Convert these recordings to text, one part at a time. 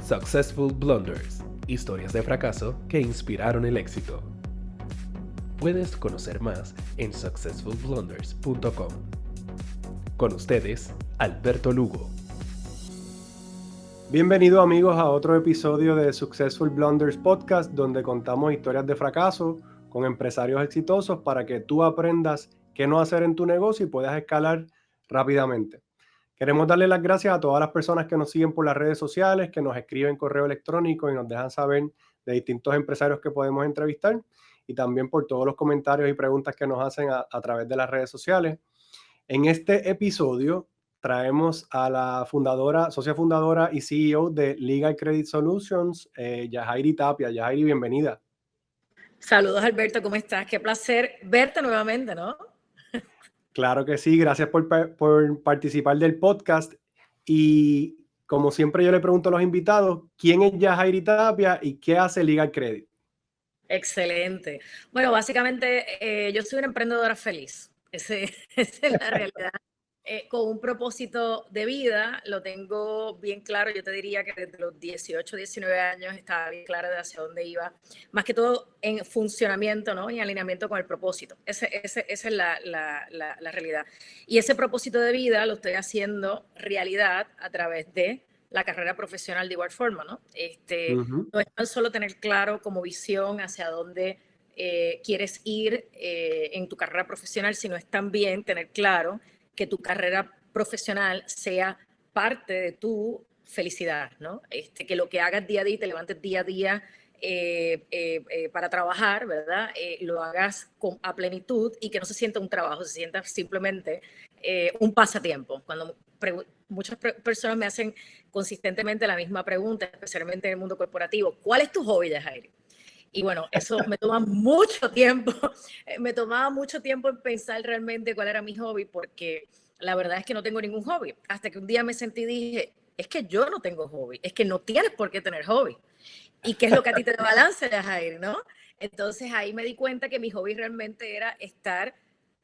Successful Blunders, historias de fracaso que inspiraron el éxito. Puedes conocer más en successfulblunders.com. Con ustedes, Alberto Lugo. Bienvenidos amigos a otro episodio de Successful Blunders Podcast, donde contamos historias de fracaso con empresarios exitosos para que tú aprendas qué no hacer en tu negocio y puedas escalar rápidamente. Queremos darle las gracias a todas las personas que nos siguen por las redes sociales, que nos escriben correo electrónico y nos dejan saber de distintos empresarios que podemos entrevistar, y también por todos los comentarios y preguntas que nos hacen a través de las redes sociales. En este episodio traemos a la socia fundadora y CEO de Legal Credit Solutions, Yajairi Tapia. Yajairi, bienvenida. Saludos, Alberto, ¿cómo estás? Qué placer verte nuevamente, ¿no? Claro que sí, gracias por participar del podcast. Y como siempre yo le pregunto a los invitados, ¿quién es Yajairi Tapia y qué hace Legal Credit? Excelente. Bueno, básicamente yo soy una emprendedora feliz. Esa es la realidad. Con un propósito de vida, lo tengo bien claro. Yo te diría que desde los 18, 19 años estaba bien clara de hacia dónde iba. Más que todo en funcionamiento, ¿no? En alineamiento con el propósito. Esa es la realidad. Y ese propósito de vida lo estoy haciendo realidad a través de la carrera profesional de igual forma, ¿no? No es tan solo tener claro como visión hacia dónde quieres ir en tu carrera profesional, sino es también tener claro que tu carrera profesional sea parte de tu felicidad, ¿no? Que lo que hagas día a día y te levantes día a día para trabajar, ¿verdad? Lo hagas a plenitud y que no se sienta un trabajo, se sienta simplemente un pasatiempo. Cuando muchas personas me hacen consistentemente la misma pregunta, especialmente en el mundo corporativo, ¿cuál es tu hobby, Yajairi? Y bueno, eso me toma mucho tiempo, me tomaba mucho tiempo en pensar realmente cuál era mi hobby, porque la verdad es que no tengo ningún hobby. Hasta que un día me sentí y dije, es que yo no tengo hobby, es que no tienes por qué tener hobby. ¿Y qué es lo que a ti te da balance, Jair, no? Entonces ahí me di cuenta que mi hobby realmente era estar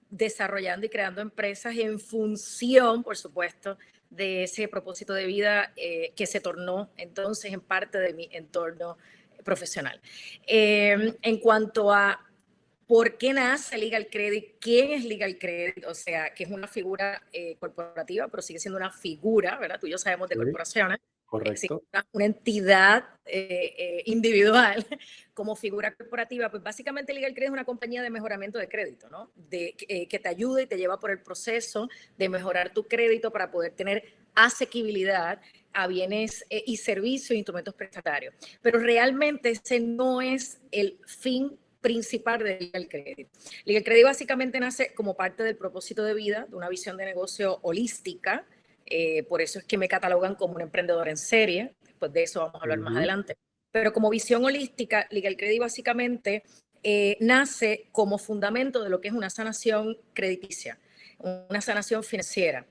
desarrollando y creando empresas en función, por supuesto, de ese propósito de vida que se tornó entonces en parte de mi entorno profesional. En cuanto a por qué nace Legal Credit, quién es Legal Credit, o sea, que es una figura corporativa, pero sigue siendo una figura, ¿verdad? Tú y yo sabemos de corporaciones. Correcto. Una entidad individual como figura corporativa, pues básicamente Legal Credit es una compañía de mejoramiento de crédito, ¿no? Que te ayuda y te lleva por el proceso de mejorar tu crédito para poder tener asequibilidad a bienes y servicios e instrumentos prestatarios. Pero realmente ese no es el fin principal de Legal Credit. Legal Credit básicamente nace como parte del propósito de vida, de una visión de negocio holística. Por eso es que me catalogan como un emprendedor en serie. Después de eso vamos a hablar más adelante. Pero como visión holística, Legal Credit básicamente nace como fundamento de lo que es una sanación crediticia, una sanación financiera.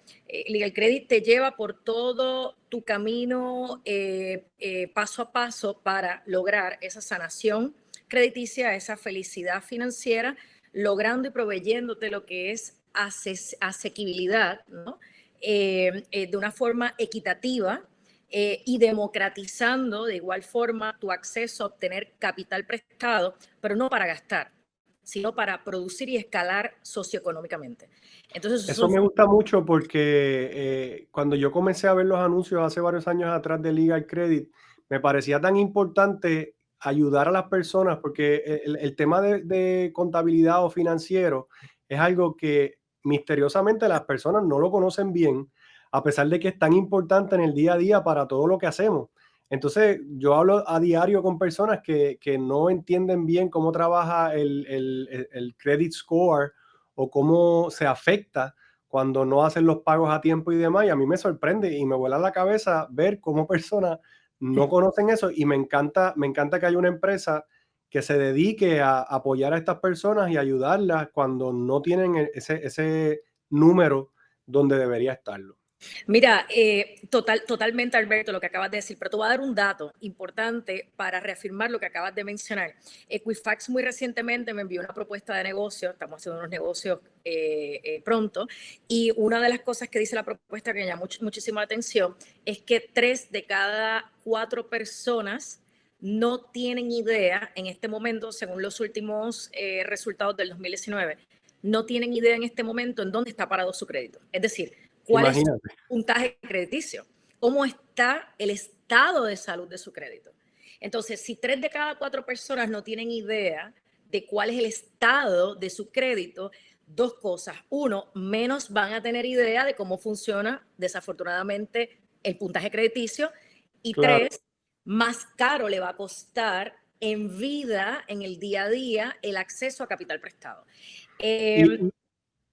Legal Credit te lleva por todo tu camino paso a paso para lograr esa sanación crediticia, esa felicidad financiera, logrando y proveyéndote lo que es asequibilidad, ¿no? De una forma equitativa y democratizando de igual forma tu acceso a obtener capital prestado, pero no para gastar, sino para producir y escalar socioeconómicamente. Entonces, eso me gusta mucho porque cuando yo comencé a ver los anuncios hace varios años atrás de Legal Credit, me parecía tan importante ayudar a las personas porque el tema de contabilidad o financiero es algo que misteriosamente las personas no lo conocen bien, a pesar de que es tan importante en el día a día para todo lo que hacemos. Entonces, yo hablo a diario con personas que no entienden bien cómo trabaja el credit score o cómo se afecta cuando no hacen los pagos a tiempo y demás. Y a mí me sorprende y me vuela la cabeza ver cómo personas no conocen eso, y me encanta que haya una empresa que se dedique a apoyar a estas personas y ayudarlas cuando no tienen ese número donde debería estarlo. Mira, totalmente, Alberto, lo que acabas de decir, pero te voy a dar un dato importante para reafirmar lo que acabas de mencionar. Equifax muy recientemente me envió una propuesta de negocio, estamos haciendo unos negocios pronto, y una de las cosas que dice la propuesta que me llamó muchísimo la atención es que 3 de cada 4 personas no tienen idea en este momento, según los últimos resultados del 2019, no tienen idea en este momento en dónde está parado su crédito. Es decir, cuál es su puntaje crediticio, cómo está el estado de salud de su crédito. Entonces, si 3 de cada 4 personas no tienen idea de cuál es el estado de su crédito, 2 cosas. 1, menos van a tener idea de cómo funciona, desafortunadamente, el puntaje crediticio. Y 3, más caro le va a costar en vida, en el día a día, el acceso a capital prestado.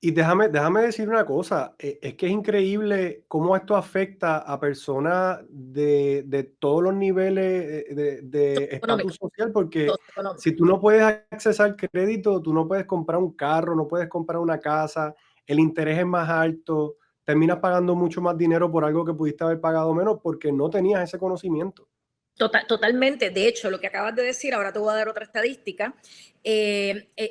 Y déjame decir una cosa, es que es increíble cómo esto afecta a personas de todos los niveles de estatus social, porque si tú no puedes accesar crédito, tú no puedes comprar un carro, no puedes comprar una casa, el interés es más alto, terminas pagando mucho más dinero por algo que pudiste haber pagado menos porque no tenías ese conocimiento. Totalmente. De hecho, lo que acabas de decir, ahora te voy a dar otra estadística.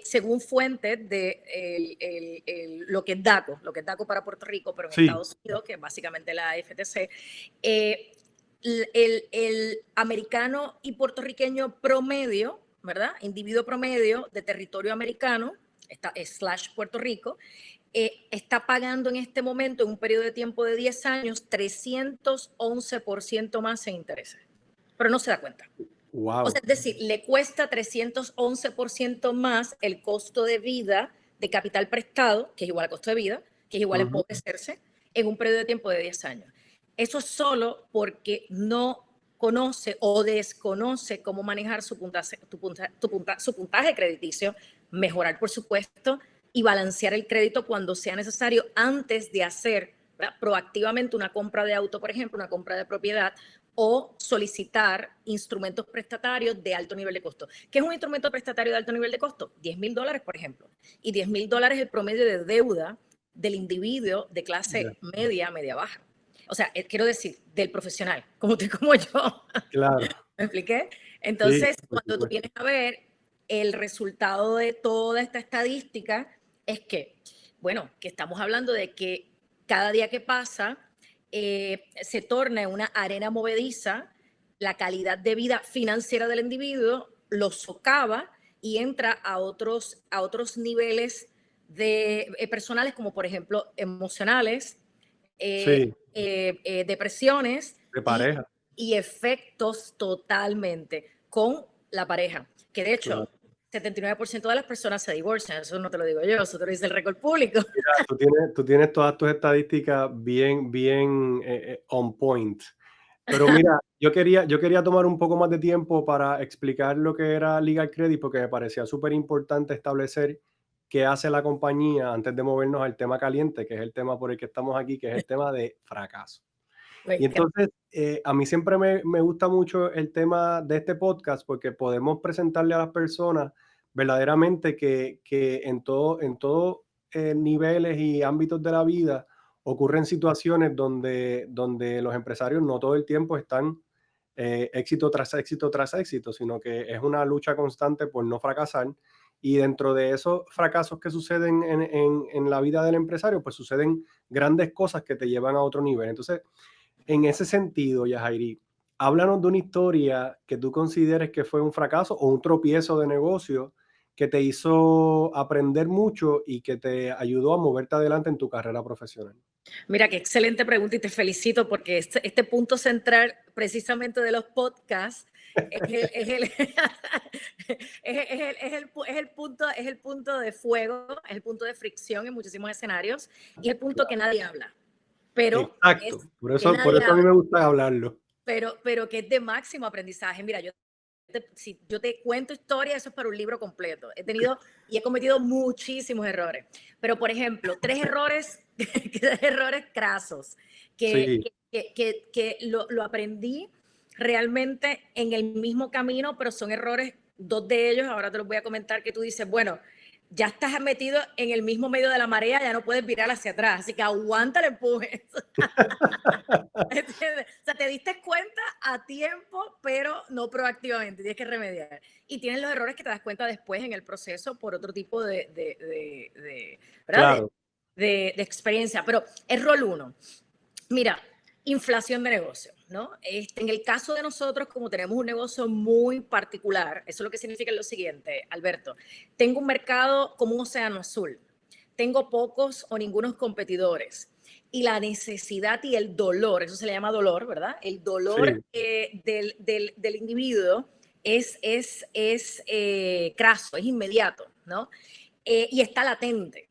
Según fuentes de lo que es DACO para Puerto Rico, pero en Estados Unidos, que es básicamente la FTC, el americano y puertorriqueño promedio, ¿verdad? Individuo promedio de territorio americano, / Puerto Rico, está pagando en este momento, en un periodo de tiempo de 10 años, 311% más en intereses. Pero no se da cuenta. Wow. O sea, es decir, le cuesta 311% más el costo de vida de capital prestado, que es igual al costo de vida, que es igual a empobrecerse, en un periodo de tiempo de 10 años. Eso es solo porque no conoce o desconoce cómo manejar su puntaje crediticio, mejorar, por supuesto, y balancear el crédito cuando sea necesario antes de hacer, ¿verdad?, proactivamente una compra de auto, por ejemplo, una compra de propiedad, o solicitar instrumentos prestatarios de alto nivel de costo. ¿Qué es un instrumento prestatario de alto nivel de costo? $10,000, por ejemplo. Y $10,000 es el promedio de deuda del individuo de clase media, media baja. O sea, quiero decir, del profesional, como tú y como yo. Claro. ¿Me expliqué? Entonces, cuando tú vienes a ver el resultado de toda esta estadística, es que, bueno, que estamos hablando de que cada día que pasa, se torna en una arena movediza, la calidad de vida financiera del individuo lo socava y entra a otros niveles personales, como por ejemplo emocionales, depresiones de pareja y efectos totalmente con la pareja, que de hecho 79% de las personas se divorcian. Eso no te lo digo yo, eso te lo dice el récord público. Mira, tú tienes todas tus estadísticas bien on point. Pero mira, yo quería tomar un poco más de tiempo para explicar lo que era Legal Credit, porque me parecía súper importante establecer qué hace la compañía antes de movernos al tema caliente, que es el tema por el que estamos aquí, que es el tema de fracaso. Y entonces, a mí siempre me gusta mucho el tema de este podcast porque podemos presentarle a las personas verdaderamente que en todo niveles y ámbitos de la vida ocurren situaciones donde los empresarios no todo el tiempo están éxito tras éxito tras éxito, sino que es una lucha constante por no fracasar. Y dentro de esos fracasos que suceden en la vida del empresario, pues suceden grandes cosas que te llevan a otro nivel. Entonces, en ese sentido, Yajairi, háblanos de una historia que tú consideres que fue un fracaso o un tropiezo de negocio que te hizo aprender mucho y que te ayudó a moverte adelante en tu carrera profesional. Mira, qué excelente pregunta y te felicito porque este punto central precisamente de los podcasts es el punto de fuego, es el punto de fricción en muchísimos escenarios y el punto que nadie habla. Pero exacto, por eso a mí me gusta hablarlo. Pero que es de máximo aprendizaje. Mira, si yo te cuento historia, eso es para un libro completo. He tenido y he cometido muchísimos errores. Pero, por ejemplo, 3 errores, 3 errores crasos que lo aprendí realmente en el mismo camino, pero son errores, 2 de ellos, ahora te los voy a comentar, que tú dices, bueno, ya estás metido en el mismo medio de la marea, ya no puedes virar hacia atrás, así que aguanta el empuje. ¿Entiendes? O sea, te diste cuenta a tiempo, pero no proactivamente, tienes que remediar. Y tienes los errores que te das cuenta después en el proceso por otro tipo ¿verdad? Claro, de experiencia. Pero es rol 1. Mira, inflación de negocio, ¿no? En el caso de nosotros, como tenemos un negocio muy particular, eso lo que significa es lo siguiente, Alberto. Tengo un mercado como un océano azul. Tengo pocos o ningunos competidores. Y la necesidad y el dolor, eso se le llama dolor, ¿verdad? El dolor sí, del individuo es craso, es inmediato, ¿no? Y está latente.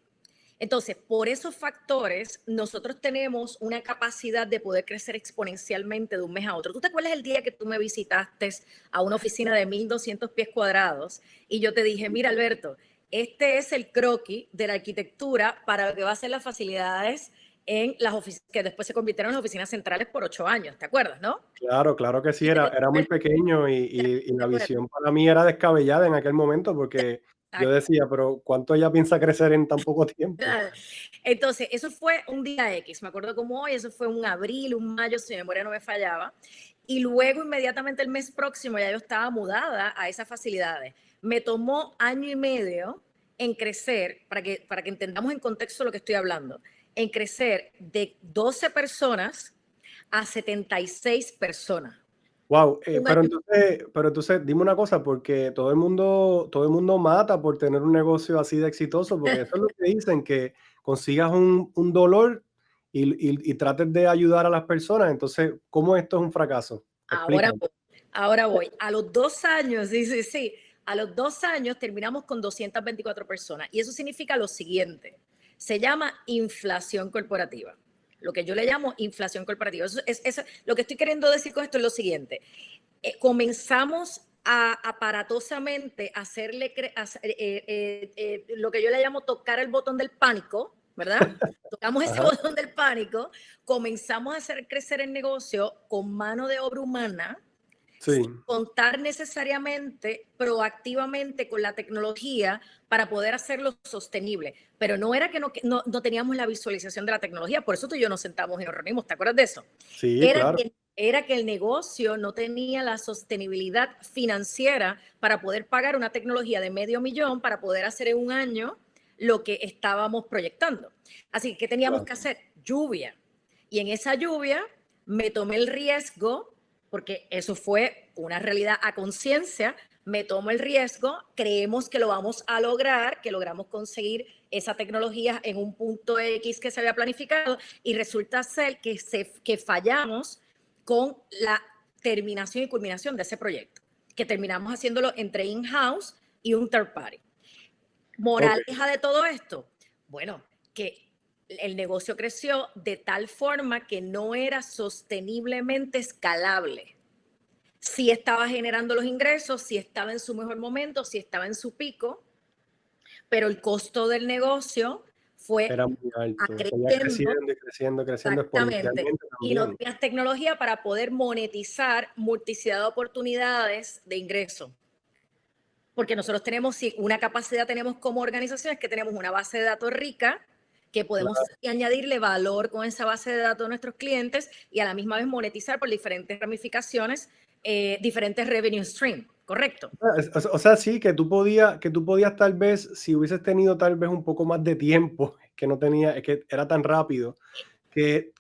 Entonces, por esos factores, nosotros tenemos una capacidad de poder crecer exponencialmente de un mes a otro. ¿Tú te acuerdas el día que tú me visitaste a una oficina de 1.200 pies cuadrados y yo te dije, mira, Alberto, este es el croquis de la arquitectura para lo que va a ser las facilidades en las oficinas, que después se convirtieron en las oficinas centrales por 8 años, ¿te acuerdas, no? claro que sí, Y era muy pequeño y te la acuerdas. visión para mí era descabellada en aquel momento, porque yo decía: "Pero, ¿cuánto ella piensa crecer en tan poco tiempo?". Entonces, eso fue un día X, me acuerdo como hoy, eso fue un abril, un mayo, si mi memoria no me fallaba. Y luego, inmediatamente el mes próximo, ya yo estaba mudada a esas facilidades. Me tomó año y medio en crecer, para que entendamos en contexto lo que estoy hablando, en crecer de 12 personas a 76 personas. Wow, Un año. pero entonces dime una cosa, porque todo el mundo mata por tener un negocio así de exitoso, porque eso es lo que dicen, que consigas un dolor y trates de ayudar a las personas. Entonces, ¿cómo esto es un fracaso? Ahora Explícame. voy, ahora voy. A los 2 años, sí. A los 2 años terminamos con 224 personas. Y eso significa lo siguiente. Se llama inflación corporativa. Lo que yo le llamo inflación corporativa. Lo que estoy queriendo decir con esto es lo siguiente. Comenzamos a aparatosamente hacerle lo que yo le llamo tocar el botón del pánico, ¿verdad? Tocamos ese Ajá, botón del pánico, comenzamos a hacer crecer el negocio con mano de obra humana, sí, sin contar necesariamente proactivamente con la tecnología para poder hacerlo sostenible. Pero no era que no teníamos la visualización de la tecnología, por eso tú y yo nos sentamos y nos reunimos, ¿te acuerdas de eso? sí, Era claro. que, era que el negocio no tenía la sostenibilidad financiera para poder pagar una tecnología de $500,000 para poder hacer en un año lo que estábamos proyectando. Así que, ¿qué teníamos Claro. que hacer? Lluvia. Y en esa lluvia me tomé el riesgo, porque eso fue una realidad a conciencia, me tomo el riesgo, creemos que lo vamos a lograr, que logramos conseguir esa tecnología en un punto X que se había planificado y resulta ser que fallamos con la terminación y culminación de ese proyecto, que terminamos haciéndolo entre in-house y un third party. Okey. Moraleja de todo esto, bueno, que el negocio creció de tal forma que no era sosteniblemente escalable. Sí estaba generando los ingresos, sí estaba en su mejor momento, sí estaba en su pico, pero el costo del negocio fue Era muy alto. Seguía creciendo. creciendo y creciendo, creciendo Exactamente. exponencialmente Y no también. tenías tecnología para poder monetizar multiplicidad de oportunidades de ingreso. Porque nosotros tenemos, sí, una capacidad tenemos como organizaciones que tenemos una base de datos rica, que podemos Claro. añadirle valor con esa base de datos a nuestros clientes y a la misma vez monetizar por diferentes ramificaciones, diferentes revenue stream, ¿correcto? O sea, sí, que tú podías tal vez, si hubieses tenido tal vez un poco más de tiempo, que no tenía, es que era tan rápido, que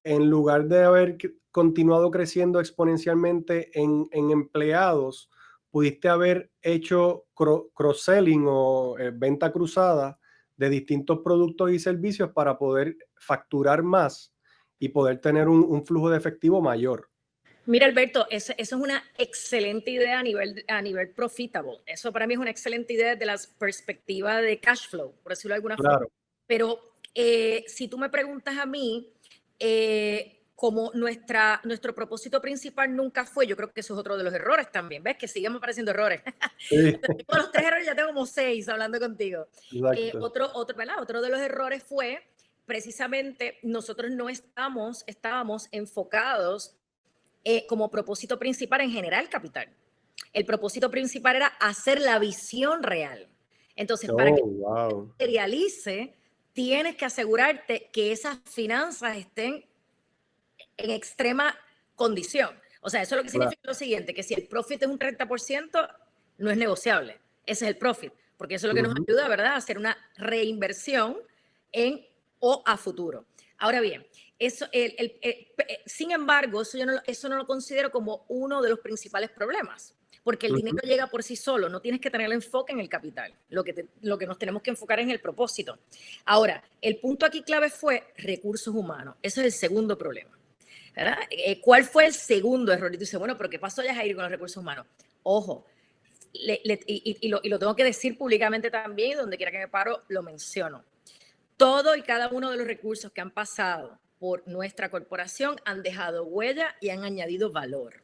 en lugar de haber continuado creciendo exponencialmente en empleados, pudiste haber hecho cross-selling o venta cruzada de distintos productos y servicios para poder facturar más y poder tener un flujo de efectivo mayor. Mira, Alberto, eso es una excelente idea a nivel profitable. Eso para mí es una excelente idea desde la perspectiva de cash flow, por decirlo de alguna forma. Claro, Pero si tú me preguntas a mí, como nuestro propósito principal nunca fue, yo creo que eso es otro de los errores también, ¿ves? Que siguen apareciendo errores. sí, Con los 3 errores ya tengo como 6 hablando contigo. exacto. ¿Verdad? Otro de los errores fue precisamente nosotros no estábamos enfocados como propósito principal en generar capital. El propósito principal era hacer la visión real. Entonces, para que Oh, wow. materialice, tienes que asegurarte que esas finanzas estén en extrema condición. O sea, eso lo que Claro. significa lo siguiente, que si el profit es un 30%, no es negociable. Ese es el profit, porque eso es lo que nos Ujú. ayuda, ¿verdad?, a hacer una reinversión en o a futuro. Ahora bien, eso, sin embargo, eso no lo considero como uno de los principales problemas, porque el dinero Ujú. llega por sí solo, no tienes que tener el enfoque en el capital, lo que nos tenemos que enfocar es en el propósito. Ahora, el punto aquí clave fue recursos humanos, ese es el segundo problema, ¿verdad? ¿Cuál fue el segundo error? Y tú dices, bueno, pero ¿qué pasó ya, Jair, con los recursos humanos? Ojo, y lo tengo que decir públicamente también, y donde quiera que me paro, lo menciono. Todo y cada uno de los recursos que han pasado por nuestra corporación han dejado huella y han añadido valor.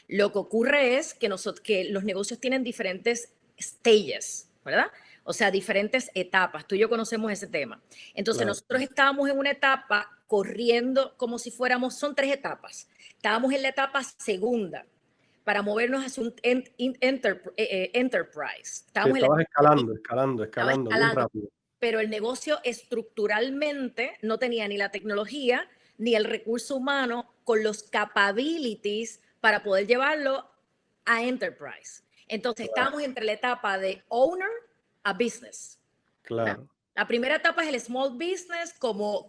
Lo que ocurre es que los negocios tienen diferentes stages, ¿verdad? O sea, diferentes etapas. Tú y yo conocemos ese tema. Entonces, Claro. nosotros estábamos en una etapa corriendo como si fuéramos, son 3 etapas. Estábamos en la etapa segunda para movernos hacia un enterprise. Sí, Estábamos en la estabas estaba escalando bien escalando, rápido. pero el negocio estructuralmente no tenía ni la tecnología ni el recurso humano con los capabilities para poder llevarlo a enterprise. Entonces Claro, estábamos entre la etapa de owner a business, ¿verdad? claro. La primera etapa es el small business como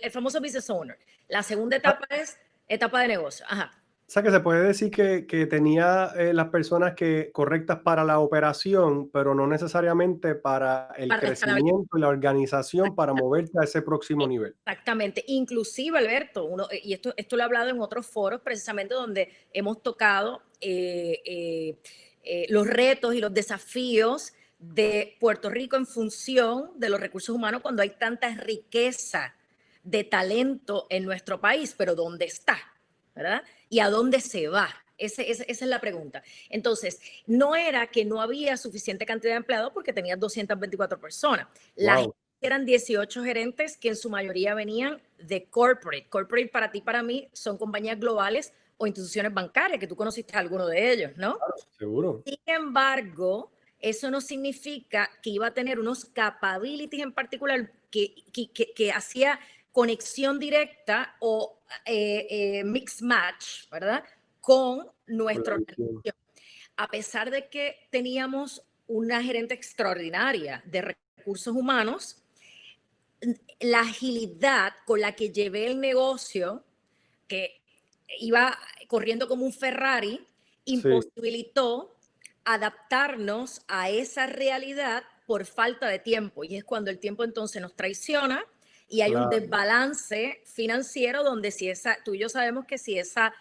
el famoso business owner. La segunda etapa es etapa de negocio. Ajá. O sea, que se puede decir que tenía las personas correctas para la operación, pero no necesariamente para el Para la escalabilidad. crecimiento y la organización para moverte a ese próximo nivel. Exactamente, inclusive Alberto, y esto lo he hablado en otros foros precisamente donde hemos tocado los retos y los desafíos de Puerto Rico en función de los recursos humanos cuando hay tanta riqueza de talento en nuestro país, pero ¿dónde está? ¿Verdad? ¿Y a dónde se va? Esa es la pregunta. Entonces, no era que no había suficiente cantidad de empleados porque tenía 224 personas. La Wow, eran 18 gerentes que en su mayoría venían de corporate. Corporate para ti, para mí, son compañías globales o instituciones bancarias, que tú conociste a alguno de ellos, ¿no? seguro. Sin embargo, eso no significa que iba a tener unos capabilities en particular que hacía conexión directa o mix match, ¿verdad? Con Con la nuestra visión. organización. A pesar de que teníamos una gerente extraordinaria de recursos humanos, la agilidad con la que llevé el negocio, que iba corriendo como un Ferrari, Sí, imposibilitó adaptarnos a esa realidad por falta de tiempo. Y es cuando el tiempo entonces nos traiciona y hay un claro. desbalance financiero donde si tú y yo sabemos que si esa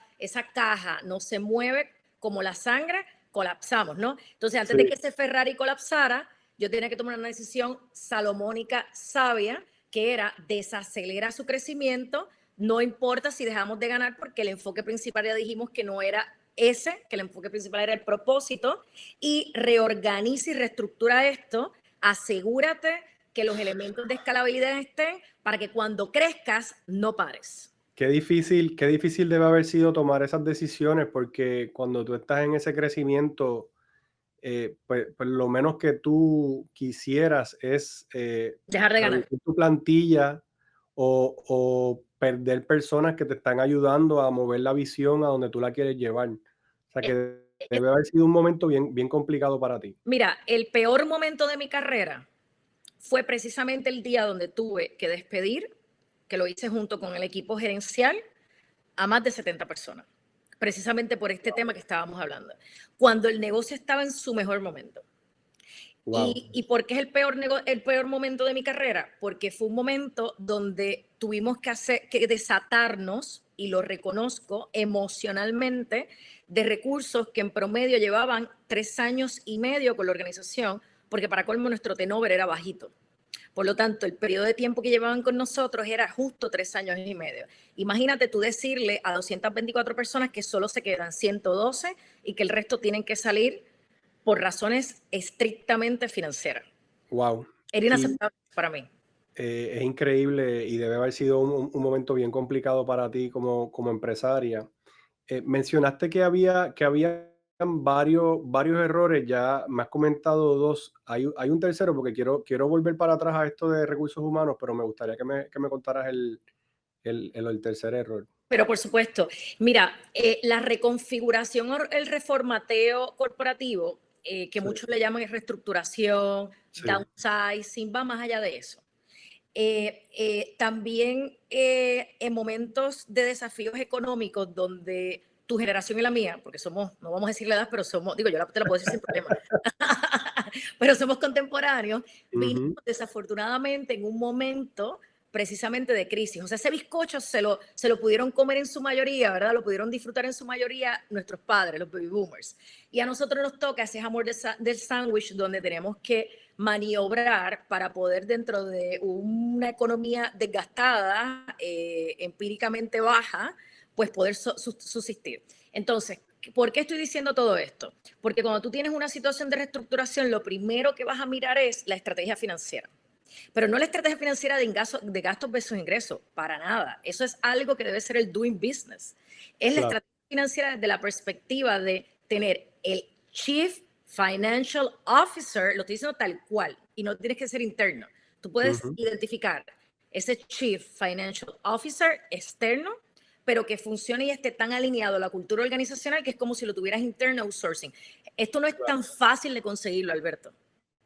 caja no se mueve como la sangre, colapsamos, ¿no? Entonces, antes de Sí. que ese Ferrari colapsara, yo tenía que tomar una decisión salomónica sabia, que era desacelerar su crecimiento, no importa si dejamos de ganar, porque el enfoque principal ya dijimos que no era ese, que el enfoque principal era el propósito, y reorganiza y reestructura esto, asegúrate que los elementos de escalabilidad estén para que cuando crezcas no pares. Qué difícil debe haber sido tomar esas decisiones, porque cuando tú estás en ese crecimiento, pues lo menos que tú quisieras es Dejar de ganar. reducir tu plantilla o perder personas que te están ayudando a mover la visión a donde tú la quieres llevar. O sea, Eh, que eh, debe haber sido un momento bien, bien complicado para ti. Mira, el peor momento de mi carrera fue precisamente el día donde tuve que despedir, que lo hice junto con el equipo gerencial, a más de 70 personas, precisamente por este tema que estábamos hablando, cuando el negocio estaba en su mejor momento. Wow. ¿Y por qué es el peor momento de mi carrera? Porque fue un momento donde tuvimos que desatarnos, y lo reconozco, emocionalmente, de recursos que en promedio llevaban 3 años y medio con la organización, porque para colmo nuestro turnover era bajito. Por lo tanto, el periodo de tiempo que llevaban con nosotros era justo 3 años y medio. Imagínate tú decirle a 224 personas que solo se quedan 112 y que el resto tienen que salir por razones estrictamente financieras. Wow. Era inaceptable para mí. Es increíble y debe haber sido un momento bien complicado para ti como empresaria. Mencionaste que había varios errores, ya me has comentado dos, hay un tercero porque quiero volver para atrás a esto de recursos humanos, pero me gustaría que me contaras el tercer error. Pero por supuesto, mira, la reconfiguración o el reformateo corporativo, que Sí, muchos le llaman reestructuración, sí, downsizing, va más allá de eso. También en momentos de desafíos económicos donde tu generación y la mía, porque somos, no vamos a decir la edad, pero somos, digo, te la puedo decir sin problema, pero somos contemporáneos, vinimos ujú, desafortunadamente en un momento precisamente de crisis. O sea, ese bizcocho se lo pudieron comer en su mayoría, ¿verdad? Lo pudieron disfrutar en su mayoría nuestros padres, los baby boomers. Y a nosotros nos toca ese jamón del sándwich donde tenemos que maniobrar para poder dentro de una economía desgastada, empíricamente baja, pues poder subsistir. Entonces, ¿por qué estoy diciendo todo esto? Porque cuando tú tienes una situación de reestructuración, lo primero que vas a mirar es la estrategia financiera. Pero no la estrategia financiera de gastos versus ingresos, para nada. Eso es algo que debe ser el doing business. Es la claro, estrategia financiera desde la perspectiva de tener el Chief Financial Officer, lo estoy diciendo tal cual, y no tienes que ser interno. Tú puedes ujú, identificar ese Chief Financial Officer externo, pero que funcione y esté tan alineado a la cultura organizacional que es como si lo tuvieras interno outsourcing. Esto no es tan fácil de conseguirlo, Alberto.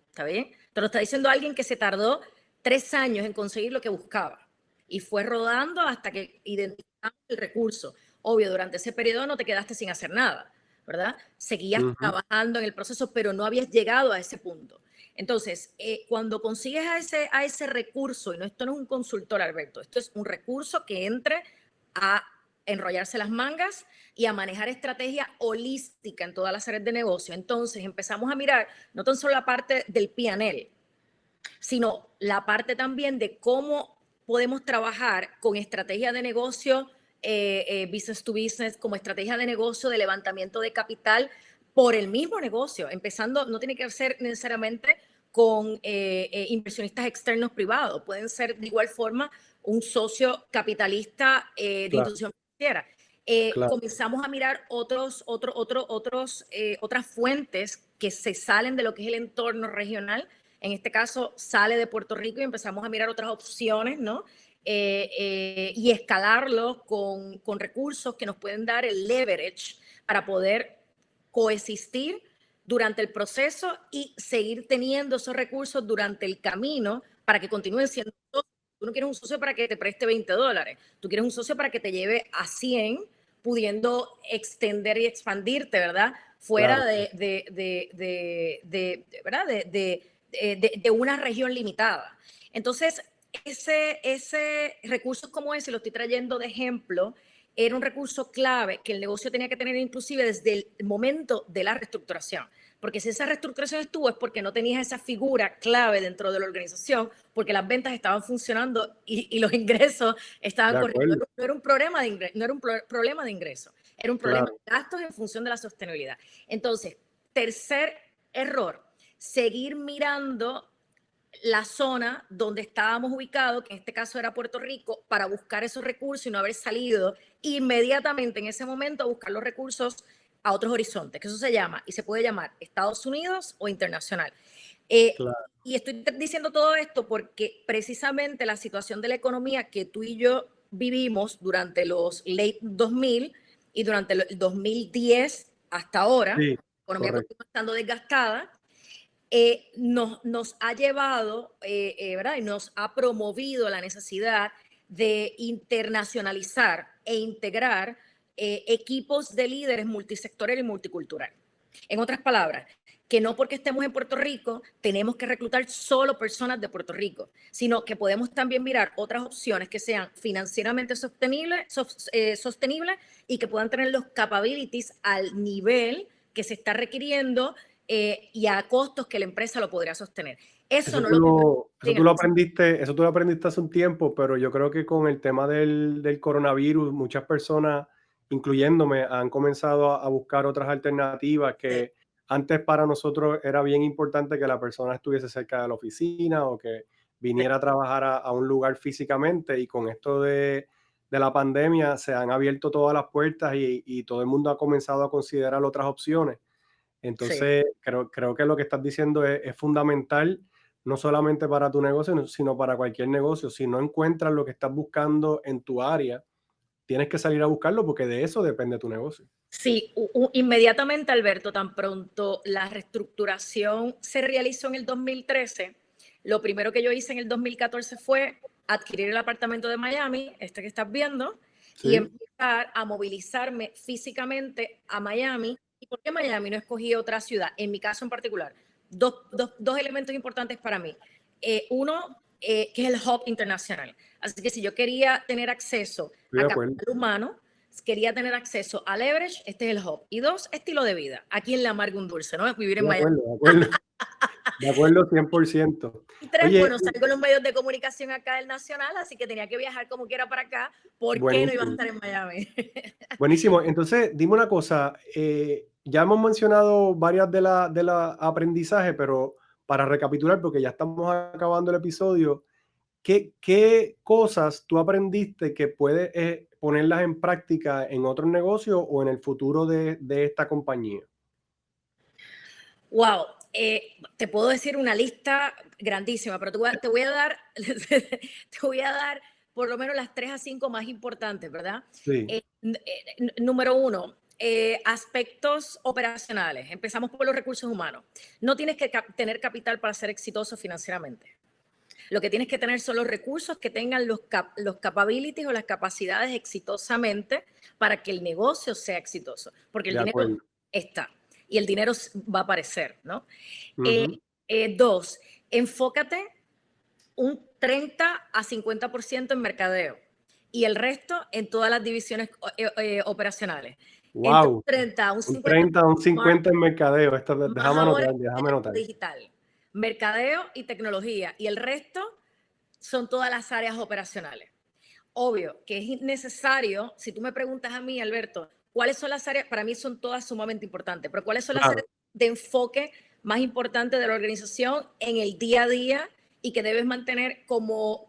¿Está bien? Te lo está diciendo alguien que se tardó 3 años en conseguir lo que buscaba y fue rodando hasta que identificamos el recurso. Obvio, durante ese periodo no te quedaste sin hacer nada, ¿verdad? Seguías ujú, trabajando en el proceso, pero no habías llegado a ese punto. Entonces, cuando consigues a ese recurso, y esto no es un consultor, Alberto, esto es un recurso que entre a enrollarse las mangas y a manejar estrategia holística en todas las áreas de negocio. Entonces empezamos a mirar no tan solo la parte del P&L, sino la parte también de cómo podemos trabajar con estrategia de negocio, business to business, como estrategia de negocio de levantamiento de capital por el mismo negocio, empezando, no tiene que ser necesariamente con inversionistas externos privados, pueden ser de igual forma un socio capitalista de claro, institución financiera. claro, Comenzamos a mirar otras fuentes que se salen de lo que es el entorno regional. En este caso, sale de Puerto Rico y empezamos a mirar otras opciones, ¿no? Y escalarlo con recursos que nos pueden dar el leverage para poder coexistir durante el proceso y seguir teniendo esos recursos durante el camino para que continúen siendo socios. Tú no quieres un socio para que te preste $20, tú quieres un socio para que te lleve a 100, pudiendo extender y expandirte, ¿verdad? claro. Fuera ¿verdad? De una región limitada. Entonces, ese recurso como ese, lo estoy trayendo de ejemplo, era un recurso clave que el negocio tenía que tener inclusive desde el momento de la reestructuración. Porque si esa reestructuración estuvo es porque no tenías esa figura clave dentro de la organización, porque las ventas estaban funcionando y los ingresos estaban De corriendo. acuerdo, No era un problema de ingreso, no era un problema de ingreso, era un problema claro. de gastos en función de la sostenibilidad. Entonces, tercer error, seguir mirando la zona donde estábamos ubicados, que en este caso era Puerto Rico, para buscar esos recursos y no haber salido inmediatamente en ese momento a buscar los recursos a otros horizontes, que eso se llama y se puede llamar Estados Unidos o internacional. Claro, Y estoy diciendo todo esto porque precisamente la situación de la economía que tú y yo vivimos durante los late 2000 y durante el 2010 hasta ahora, sí, la economía correcto. continúa estando desgastada, nos ha llevado, ¿verdad? Y nos ha promovido la necesidad de internacionalizar e integrar equipos de líderes multisectorial y multicultural. En otras palabras, que no porque estemos en Puerto Rico tenemos que reclutar solo personas de Puerto Rico, sino que podemos también mirar otras opciones que sean financieramente sostenibles y que puedan tener los capabilities al nivel que se está requiriendo y a costos que la empresa lo podría sostener. Eso no lo vemos en el pasado. Eso tú lo aprendiste hace un tiempo, pero yo creo que con el tema del coronavirus, muchas personas, incluyéndome, han comenzado a buscar otras alternativas que antes para nosotros era bien importante que la persona estuviese cerca de la oficina o que viniera a trabajar a un lugar físicamente, y con esto de de la pandemia se han abierto todas las puertas y todo el mundo ha comenzado a considerar otras opciones. Sí. Entonces, creo que lo que estás diciendo es fundamental, no solamente para tu negocio, sino para cualquier negocio. Si no encuentras lo que estás buscando en tu área, tienes que salir a buscarlo porque de eso depende tu negocio. Sí, inmediatamente, Alberto, tan pronto la reestructuración se realizó en el 2013, lo primero que yo hice en el 2014 fue adquirir el apartamento de Miami, este que estás viendo, y ¿Sí? empezar a movilizarme físicamente a Miami. ¿Y por qué Miami? No escogí otra ciudad, en mi caso en particular. Dos elementos importantes para mí. Uno, que es el hub internacional. Así que si yo quería tener acceso Estoy a de acuerdo. capital humano, quería tener acceso a leverage, este es el hub. Y dos, estilo de vida. Aquí en le amarga un dulce, ¿no? Vivir en De Miami. acuerdo, de acuerdo. De acuerdo 100%. Y tres, Oye, bueno, salgo en los medios de comunicación acá del Nacional, así que tenía que viajar como quiera para acá. ¿Por qué no iba a buenísimo. estar en Miami? Buenísimo. Entonces, dime una cosa. Ya hemos mencionado varias de la aprendizajes, pero para recapitular, porque ya estamos acabando el episodio, ¿qué cosas tú aprendiste que puedes ponerlas en práctica en otros negocios o en el futuro de esta compañía? Wow, te puedo decir una lista grandísima, pero te voy a dar, te voy a dar por lo menos las 3 a 5 más importantes, ¿verdad? Sí, Número uno, aspectos operacionales. Empezamos por los recursos humanos. No tienes que tener capital para ser exitoso financieramente. Lo que tienes que tener son los recursos que tengan los capabilities o las capacidades exitosamente para que el negocio sea exitoso, porque el de dinero acuerdo. está y el dinero va a aparecer, ¿no? Eh, Ujú. Dos, enfócate un 30 a 50% en mercadeo y el resto en todas las divisiones operacionales. Entre un Wow. 30 a un Un 50% 30, un 50 en mercadeo. más Déjame ahora anotar, en déjame anotar. digital, mercadeo y tecnología, y el resto son todas las áreas operacionales. Obvio que es necesario, si tú me preguntas a mí, Alberto, ¿cuáles son las áreas? Para mí son todas sumamente importantes, pero ¿cuáles son las Claro. áreas de enfoque más importantes de la organización en el día a día y que debes mantener como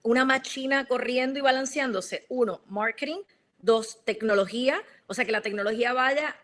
una máquina corriendo y balanceándose? Uno, marketing. Dos, tecnología, o sea, que la tecnología vaya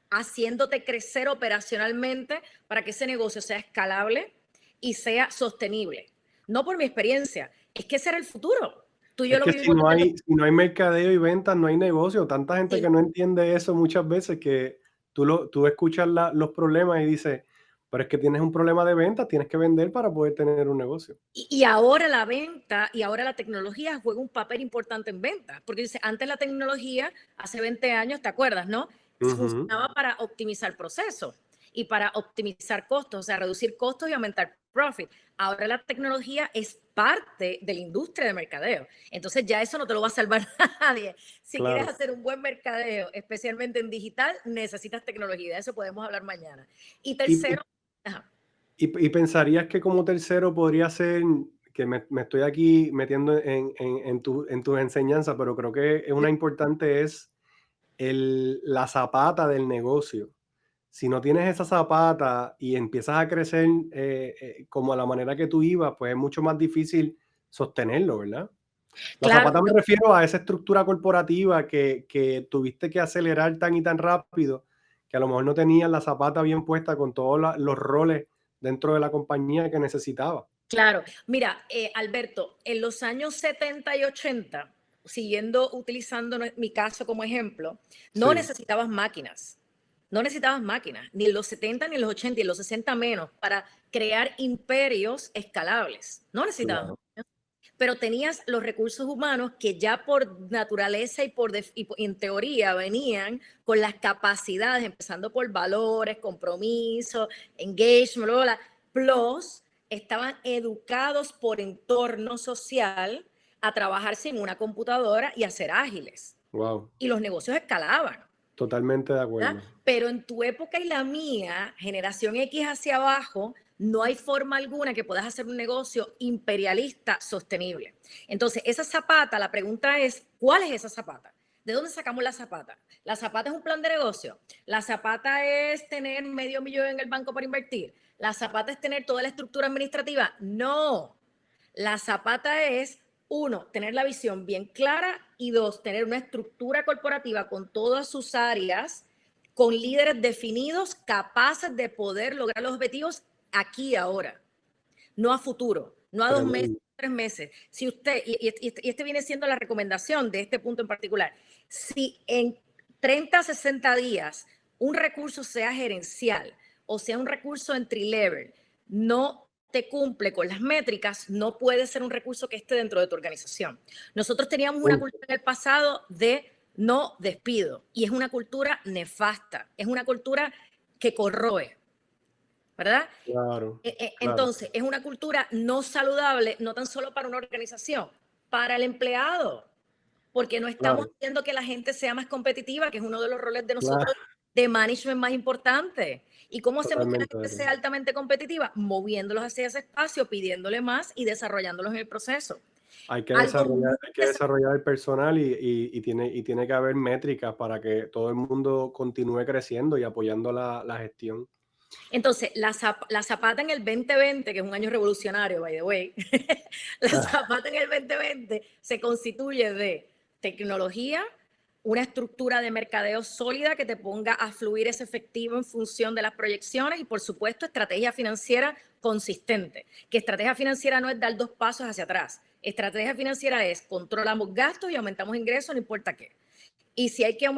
haciéndote crecer operacionalmente para que ese negocio sea escalable y sea sostenible. No por mi experiencia, es que ese era el futuro. Tú y yo Es lo que vivimos desde el si no hay mercadeo y ventas, no hay negocio. Tanta gente que 2000. no entiende eso muchas veces que tú escuchas los problemas y dices, pero es que tienes un problema de ventas, tienes que vender para poder tener un negocio. Y ahora la venta y ahora la tecnología juega un papel importante en venta, porque dice, antes la tecnología, hace 20 años, ¿te acuerdas, no? Ujú. Funcionaba para optimizar procesos y para optimizar costos, o sea, reducir costos y aumentar profit. Ahora la tecnología es parte de la industria de mercadeo. Entonces ya eso no te lo va a salvar nadie. Si quieres Claro. hacer un buen mercadeo, especialmente en digital, necesitas tecnología. De eso podemos hablar mañana. Y Y, tercero, ajá, y pensarías que como tercero podría ser, que me estoy aquí metiendo en tus enseñanzas, pero creo que una importante es la zapata del negocio. Si no tienes esa zapata y empiezas a crecer como a la manera que tú ibas, pues es mucho más difícil sostenerlo, ¿verdad? La claro, zapata me refiero a esa estructura corporativa que tuviste que acelerar tan y tan rápido que a lo mejor no tenías la zapata bien puesta con todos los roles dentro de la compañía que necesitaba. claro. Mira, Alberto, en los años 70 y 80, utilizando mi caso como ejemplo, no Sí, necesitabas máquinas. No necesitabas máquinas, ni en los 70 ni en los 80 y en los 60 menos, para crear imperios escalables. No necesitabas claro, máquinas, pero tenías los recursos humanos que ya por naturaleza y en teoría venían con las capacidades, empezando por valores, compromiso, engagement, bla, bla, bla, plus estaban educados por entorno social a trabajar sin una computadora y a ser ágiles. wow, Y los negocios escalaban. totalmente de ¿Verdad? acuerdo. Pero en tu época y la mía, generación X hacia abajo, no hay forma alguna que puedas hacer un negocio imperialista sostenible. Entonces, esa zapata, la pregunta es, ¿cuál es esa zapata? ¿De dónde sacamos la zapata? La zapata es un plan de negocio. La zapata es tener medio millón en el banco para invertir. La zapata es tener toda la estructura administrativa. No. La zapata es uno, tener la visión bien clara y dos, tener una estructura corporativa con todas sus áreas, con líderes definidos, capaces de poder lograr los objetivos aquí y ahora, no a futuro, no a 2 meses, 3 meses. Si usted, y este viene siendo la recomendación de este punto en particular, si en 30, 60 días un recurso sea gerencial o sea un recurso entry level, no te cumple con las métricas, no puede ser un recurso que esté dentro de tu organización. Nosotros teníamos una cultura en el pasado de no despido y es una cultura nefasta, es una cultura que corroe, ¿verdad? Claro. Entonces, es una cultura no saludable, no tan solo para una organización, para el empleado, porque no estamos haciendo que la gente sea más competitiva, que es uno de los roles de nosotros de management más importante. ¿Y cómo hacemos que la gente sea altamente competitiva? Moviéndolos hacia ese espacio, pidiéndole más y desarrollándolos en el proceso. Hay que desarrollar el personal y tiene que haber métricas para que todo el mundo continúe creciendo y apoyando la gestión. Entonces, la Zapata en el 2020, que es un año revolucionario, by the way, la Zapata en el 2020 se constituye de tecnología, una estructura de mercadeo sólida que te ponga a fluir ese efectivo en función de las proyecciones y, por supuesto, estrategia financiera consistente. Que estrategia financiera no es dar 2 pasos hacia atrás. Estrategia financiera es controlamos gastos y aumentamos ingresos, no importa qué. Y si hay que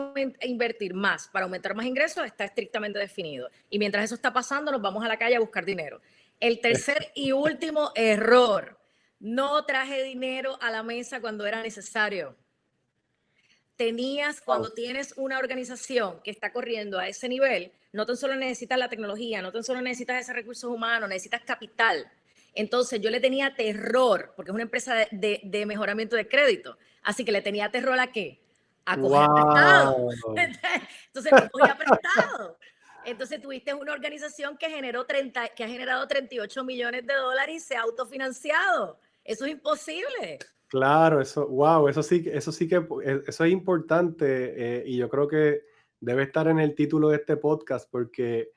invertir más para aumentar más ingresos, está estrictamente definido. Y mientras eso está pasando, nos vamos a la calle a buscar dinero. El tercer y último error, no traje dinero a la mesa cuando era necesario. Cuando tienes una organización que está corriendo a ese nivel, no tan solo necesitas la tecnología, no tan solo necesitas esos recursos humanos, necesitas capital. Entonces yo le tenía terror, porque es una empresa de mejoramiento de crédito, así que le tenía terror ¿a qué? A coger prestado. Entonces no cogía prestado. Entonces tuviste una organización que ha generado 38 millones de dólares y se ha autofinanciado. Eso es imposible. Claro, eso sí que eso es importante, y yo creo que debe estar en el título de este podcast porque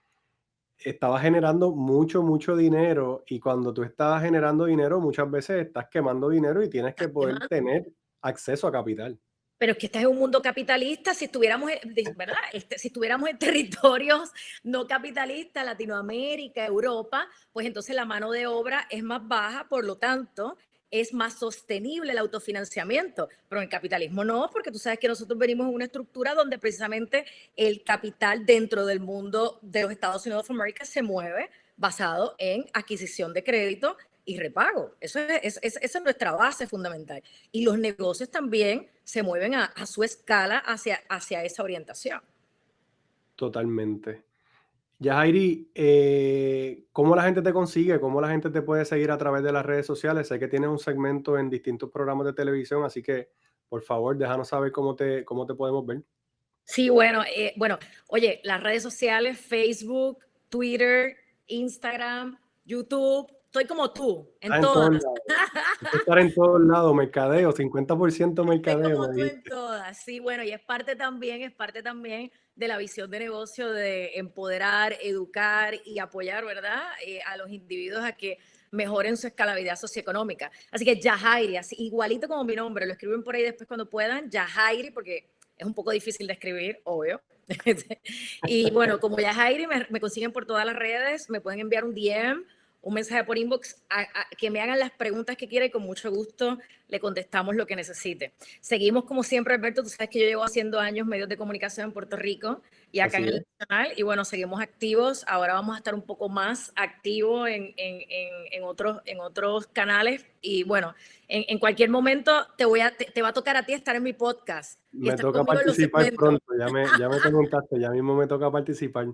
estaba generando mucho dinero y cuando tú estás generando dinero muchas veces estás quemando dinero y tienes que poder tener acceso a capital. Pero es que este es un mundo capitalista. Si estuviéramos, ¿verdad? Si estuviéramos en territorios no capitalistas, Latinoamérica, Europa, pues entonces la mano de obra es más baja, por lo tanto, es más sostenible el autofinanciamiento. Pero en el capitalismo no, porque tú sabes que nosotros venimos en una estructura donde precisamente el capital dentro del mundo de los Estados Unidos de América se mueve basado en adquisición de crédito y repago. Esa es nuestra base fundamental. Y los negocios también se mueven a su escala hacia esa orientación. Totalmente. Yajairi, ¿cómo la gente te consigue? ¿Cómo la gente te puede seguir a través de las redes sociales? Sé que tienes un segmento en distintos programas de televisión, así que por favor, déjanos saber cómo te podemos ver. Sí, bueno, oye, las redes sociales, Facebook, Twitter, Instagram, YouTube, estoy como tú, en todas. Estar en todos lados, mercadeo, 50% mercadeo. Estoy como tú en todas, sí, bueno, y es parte también de la visión de negocio de empoderar, educar y apoyar, ¿verdad? A los individuos a que mejoren su escalabilidad socioeconómica. Así que Yajairi, así igualito como mi nombre, lo escriben por ahí después cuando puedan, Yajairi, porque es un poco difícil de escribir, obvio. Y bueno, como Yajairi, me consiguen por todas las redes, me pueden enviar un DM, un mensaje por inbox, que me hagan las preguntas que quieran y con mucho gusto le contestamos lo que necesite. Seguimos como siempre, Alberto, tú sabes que yo llevo haciendo años medios de comunicación en Puerto Rico y acá en el Nacional, y bueno, seguimos activos. Ahora vamos a estar un poco más activos en otros canales y bueno, en cualquier momento te va a tocar a ti estar en mi podcast. Me toca participar pronto, ya me preguntaste, ya mismo me toca participar.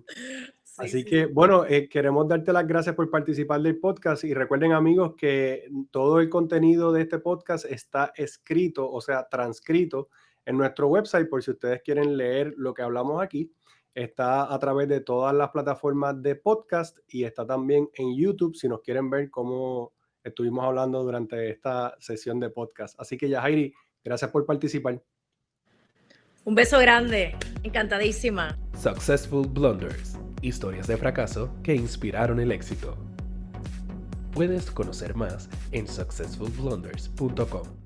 Sí, así que, bueno, queremos darte las gracias por participar del podcast y recuerden, amigos, que todo el contenido de este podcast está escrito, o sea, transcrito en nuestro website por si ustedes quieren leer lo que hablamos aquí. Está a través de todas las plataformas de podcast y está también en YouTube si nos quieren ver cómo estuvimos hablando durante esta sesión de podcast. Así que, Yajairi, gracias por participar. Un beso grande, encantadísima. Successful Blunders, historias de fracaso que inspiraron el éxito. Puedes conocer más en successfulblunders.com.